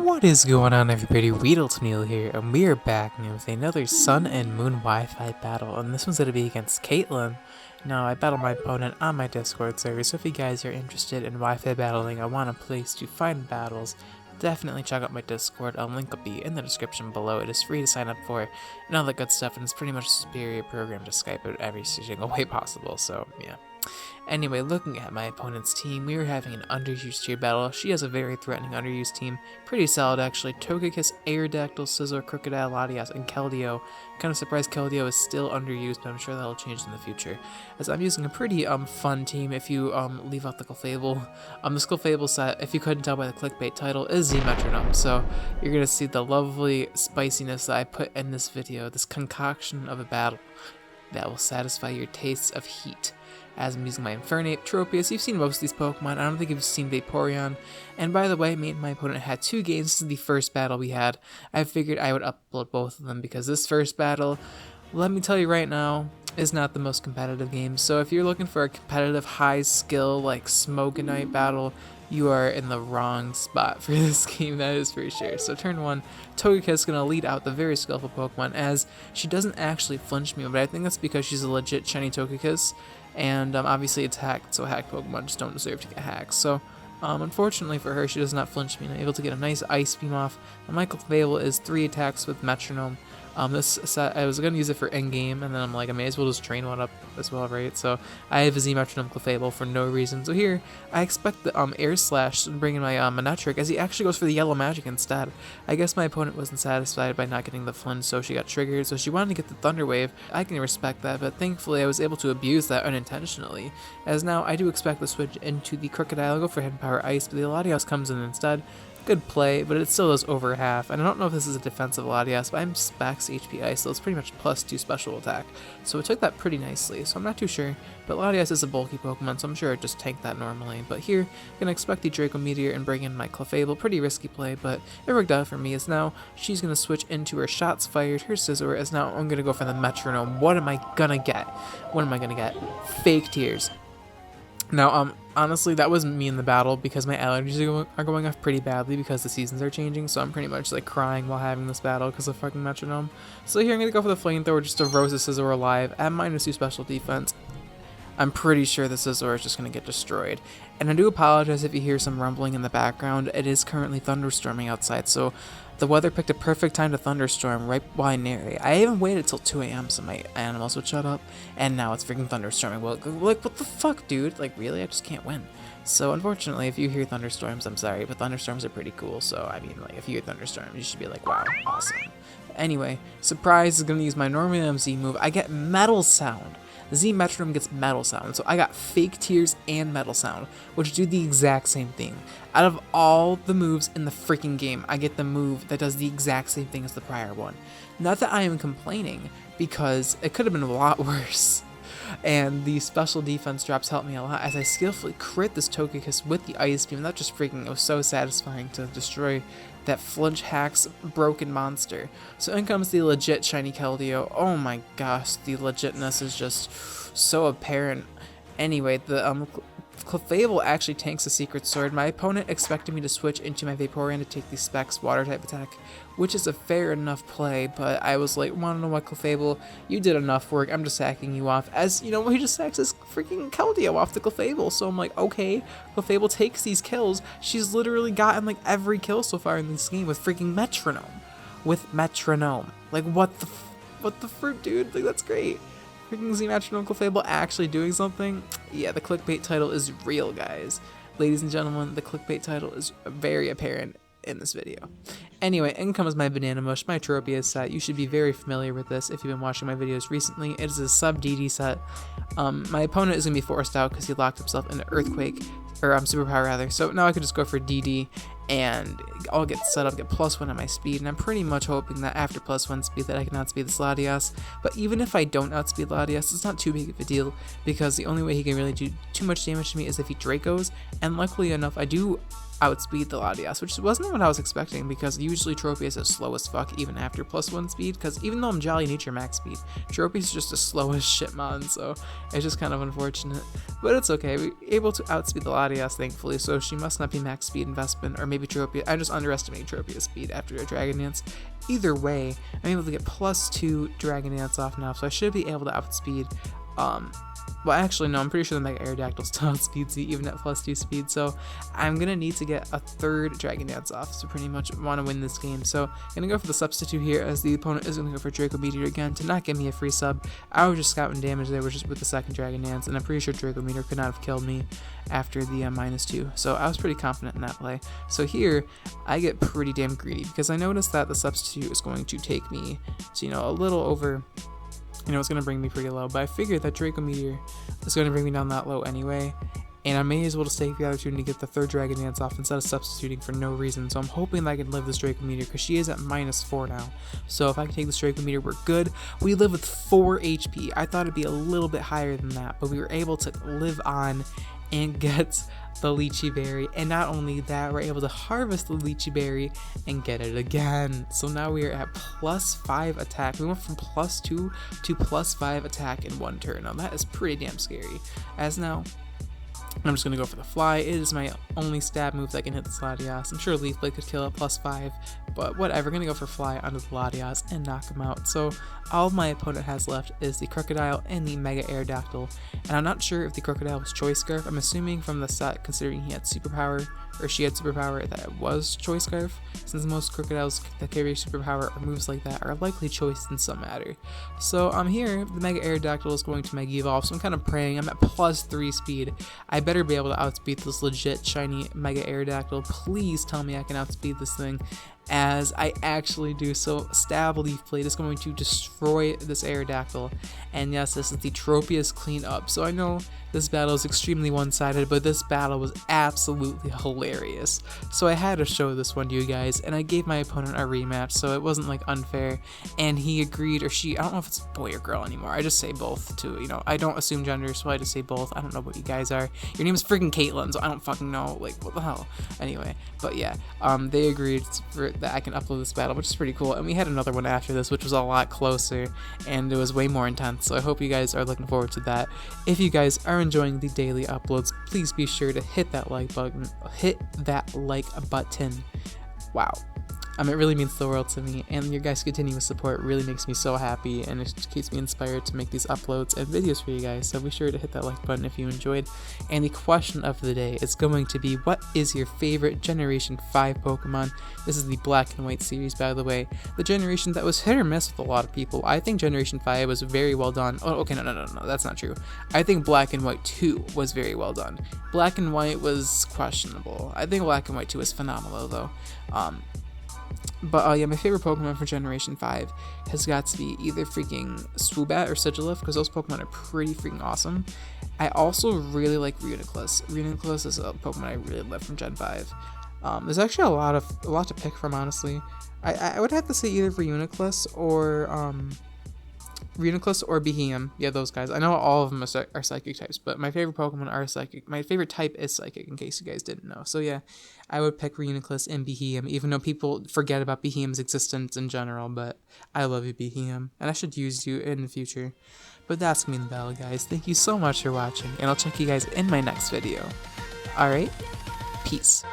What is going on, everybody? WeedleTwineedle here, and we are back with another Sun and Moon Wi-Fi battle, and this one's going to be against Katlyn. Now, I battle my opponent on my Discord server, so if you guys are interested in Wi-Fi battling, I want a place to find battles, definitely check out my Discord. A link will be in the description below. It is free to sign up for, and all that good stuff, and it's pretty much a superior program to Skype in every single way possible, so yeah. Anyway, looking at my opponent's team, we are having an underused tier battle. She has a very threatening underused team. Pretty solid, actually. Togekiss, Aerodactyl, Scizor, Crocodile, Latias, and Keldeo. Kind of surprised Keldeo is still underused, but I'm sure that'll change in the future. As I'm using a pretty fun team if you leave out the Clefable. This Clefable set, if you couldn't tell by the clickbait title, is Z-Metronome. So you're going to see the lovely spiciness that I put in this video, this concoction of a battle that will satisfy your tastes of heat. As I'm using my Infernape, Tropius, you've seen most of these Pokemon. I don't think you've seen Vaporeon. And by the way, me and my opponent had 2 games. This is the first battle we had. I figured I would upload both of them because this first battle, let me tell you right now, is not the most competitive game. So if you're looking for a competitive, high skill, like Smogonite battle, you are in the wrong spot for this game, that is for sure. So turn 1, Togekiss is going to lead out the very skillful Pokemon, as she doesn't actually flinch me, but I think that's because she's a legit shiny Togekiss. And obviously it's hacked, so hacked Pokemon just don't deserve to get hacked. So unfortunately for her, she does not flinch me, and I'm able to get a nice Ice Beam off. And my Clefable is 3 attacks with Metronome. This set, I was going to use it for endgame, and then I'm like, I may as well just train one up as well, right? So I have a Z-Metronome Clefable for no reason. So here, I expect the Air Slash to bring in my Manectric, as he actually goes for the Yellow Magic instead. I guess my opponent wasn't satisfied by not getting the flinch, so she got triggered, so she wanted to get the Thunder Wave. I can respect that, but thankfully I was able to abuse that unintentionally, as now I do expect the switch into the Crocodile, go for Hidden Power Ice, but the Latias comes in instead. Good play, but it still does over half, and I don't know if this is a defensive Latias, but I'm Specs HP Ice, so it's pretty much +2 special attack, so it took that pretty nicely, so I'm not too sure, but Latias is a bulky Pokemon, so I'm sure it just tanked that normally. But here, I'm going to expect the Draco Meteor and bring in my Clefable. Pretty risky play, but it worked out for me, as now she's going to switch into her Shots Fired, her Scizor, as now I'm going to go for the Metronome. What am I going to get? What am I going to get? Fake Tears. Now, honestly, that was me in the battle because my allergies are going off pretty badly because the seasons are changing, so I'm pretty much like crying while having this battle because of fucking Metronome. So here I'm going to go for the Flamethrower just to roast the Scizor alive at -2 special defense. I'm pretty sure the Scizor is just going to get destroyed. And I do apologize if you hear some rumbling in the background. It is currently thunderstorming outside, so the weather picked a perfect time to thunderstorm right while I narrate. I even waited till 2 AM so my animals would shut up, and now it's freaking thunderstorming. Well, like, what the fuck, dude? Like, really? I just can't win. So, unfortunately, if you hear thunderstorms, I'm sorry, but thunderstorms are pretty cool, so, I mean, like, if you hear thunderstorms, you should be like, wow, awesome. Anyway, Surprise is going to use my normal MZ move. I get Metal Sound. Z-Metronome gets Metal Sound, so I got Fake Tears and Metal Sound, which do the exact same thing. Out of all the moves in the freaking game, I get the move that does the exact same thing as the prior one. Not that I am complaining, because it could have been a lot worse. And the special defense drops helped me a lot as I skillfully crit this Togekiss with the Ice Beam. That just freaking, it was so satisfying to destroy that flinch hacks broken monster. So in comes the legit shiny Keldeo. Oh my gosh, the legitness is just so apparent. Anyway, the Clefable actually tanks the Secret Sword. My opponent expected me to switch into my Vaporeon to take the Specs water type attack, which is a fair enough play, but I was like, wanna know what, Clefable? You did enough work, I'm just sacking you off. As, you know, he just sacks his freaking Keldeo off the Clefable, so I'm like, okay, Clefable takes these kills. She's literally gotten like every kill so far in this game with freaking Metronome. With Metronome. Like, what the fruit, dude? Like, that's great. Freaking Z-Metronome Clefable actually doing something? Yeah, the clickbait title is real, guys. Ladies and gentlemen, the clickbait title is very apparent in this video. Anyway, in comes my Banana Mush, my Tropius set. You should be very familiar with this if you've been watching my videos recently. It is a sub DD set. My opponent is going to be forced out because he locked himself into Earthquake, or Superpower rather. So now I could just go for DD and I'll get set up, get +1 on my speed, and I'm pretty much hoping that after +1 speed that I can outspeed this Latias. But even if I don't outspeed Latias, it's not too big of a deal, because the only way he can really do too much damage to me is if he Dracos, and luckily enough I do outspeed the Latias, which wasn't what I was expecting, because usually Tropius is slow as fuck even after +1 speed, because even though I'm Jolly Nature max speed, Tropius is just as slow as shit mon, so it's just kind of unfortunate. But it's okay, we were able to outspeed the Latias thankfully, so she must not be max speed investment, or maybe maybe Tropia. I just underestimated Tropia's speed after a Dragon Dance. Either way, I'm able to get +2 Dragon Dance off now, so I should be able to outspeed, well, actually, no, I'm pretty sure the Mega Aerodactyl still outspeeds me even at +2 speed, so I'm gonna need to get a 3rd Dragon Dance off to pretty much want to win this game. So I'm gonna go for the substitute here, as the opponent is gonna go for Draco Meteor again to not give me a free sub. I was just scouting damage there, just with the 2nd Dragon Dance, and I'm pretty sure Draco Meteor could not have killed me after the -2, so I was pretty confident in that play. So here, I get pretty damn greedy, because I noticed that the substitute is going to take me to, you know, a little over, you know, it's going to bring me pretty low, but I figured that Draco Meteor is going to bring me down that low anyway, and I may as well just take the opportunity to get the 3rd Dragon Dance off instead of substituting for no reason. So I'm hoping that I can live this Draco Meteor, because she is at -4 now. So if I can take this Draco Meteor, we're good. We live with 4 HP. I thought it'd be a little bit higher than that, but we were able to live on and get the Lychee Berry, and not only that, we're able to harvest the Lychee Berry and get it again. So now we are at +5 attack. We went from +2 to +5 attack in 1 turn. Now that is pretty damn scary. As now, I'm just going to go for the fly. It is my only stab move that can hit the Latias. I'm sure Leaf Blade could kill it +5, but whatever. Going to go for fly onto the Latias and knock him out. So all my opponent has left is the Crocodile and the Mega Aerodactyl, and I'm not sure if the Crocodile was Choice Scarf. I'm assuming from the set, considering he had superpower, or she had superpower, that it was Choice Scarf, since most crocodiles that carry superpower or moves like that are likely choiced in some matter. So here, the Mega Aerodactyl is going to Mega Evolve, so I'm kind of praying. I'm at +3 speed. I better be able to outspeed this legit shiny Mega Aerodactyl. Please tell me I can outspeed this thing, as I actually do. So Stab Leaf Blade is going to destroy this Aerodactyl, and yes, this is the Tropius cleanup. So I know this battle is extremely one-sided, but this battle was absolutely hilarious. So I had to show this one to you guys, and I gave my opponent a rematch, so it wasn't like unfair, and he agreed, or she, I don't know if it's boy or girl anymore. I just say both too, you know, I don't assume gender, so I just say both. I don't know what you guys are. Your name is freaking Katlyn, so I don't fucking know, like, what the hell. Anyway, but yeah, they agreed that I can upload this battle, which is pretty cool, and we had another one after this, which was a lot closer, and it was way more intense, so I hope you guys are looking forward to that. If you guys are enjoying the daily uploads, please be sure to hit that like button. Wow. It really means the world to me, and your guys' continuous support really makes me so happy, and it keeps me inspired to make these uploads and videos for you guys, so be sure to hit that like button if you enjoyed. And the question of the day is going to be, what is your favorite Generation 5 Pokemon? This is the Black and White series, by the way, the generation that was hit or miss with a lot of people. I think Generation 5 was very well done. Oh, okay, no, that's not true. I think Black and White 2 was very well done. Black and White was questionable. I think Black and White 2 was phenomenal, though. But yeah, my favorite Pokemon for Generation 5 has got to be either freaking Swoobat or Sigilyph, because those Pokemon are pretty freaking awesome. I also really like Reuniclus. Reuniclus is a Pokemon I really love from Gen 5. There's actually a lot to pick from, honestly. I would have to say either Reuniclus or Behemoth. Yeah, those guys. I know all of them are psychic types, but my favorite Pokemon are psychic. My favorite type is psychic, in case you guys didn't know. So yeah, I would pick Reuniclus and Behemoth, even though people forget about Behemoth's existence in general, but I love you, Behemoth, and I should use you in the future. But that's gonna be the battle, guys. Thank you so much for watching, and I'll check you guys in my next video. Alright, peace.